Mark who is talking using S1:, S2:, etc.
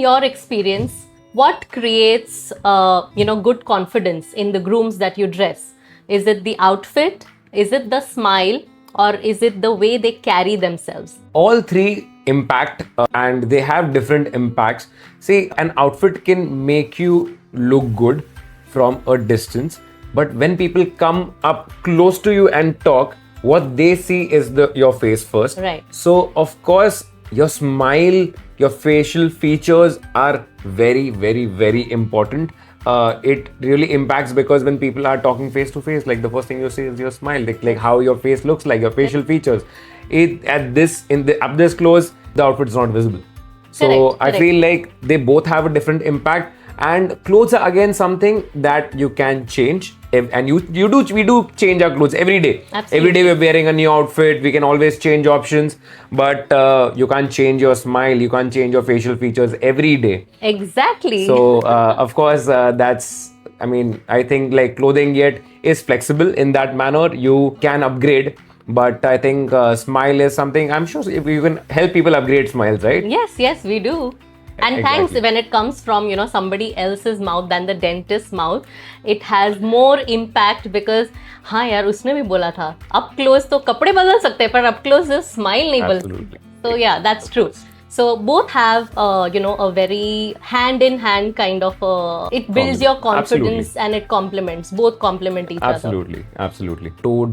S1: your experience, what creates, good confidence in the grooms that you dress? Is it the outfit? Is it the smile? Or is it the way they carry themselves?
S2: All three impact and they have different impacts. See, an outfit can make you look good from a distance, but when people come up close to you and talk, what they see is your face first.
S1: Right.
S2: So of course, your smile, your facial features are very, very, very important. It really impacts because when people are talking face to face, like the first thing you see is your smile, like how your face looks like, your facial features. Up this close, the outfit's not visible. So
S1: Correct.
S2: I feel like they both have a different impact, and clothes are again something that you can change. And we do change our clothes every day.
S1: Absolutely.
S2: Every day we're wearing a new outfit. We can always change options, but you can't change your smile. You can't change your facial features every day.
S1: Exactly.
S2: So of course I think like clothing yet is flexible in that manner. You can upgrade, but I think smile is something I'm sure if you can help people upgrade smiles, right?
S1: Yes, we do. And
S2: Exactly.
S1: thanks, when it comes from, somebody else's mouth than the dentist's mouth, it has more impact because, हाँ यार उसने भी बोला था, up close तो कपड़े बदल सकते हैं, पर up close जो smile नहीं बदल सकते. So yeah, that's true. So both have, a very hand-in-hand kind of, it builds your confidence.
S2: Absolutely.
S1: And it complements, both complement each other.
S2: Absolutely. To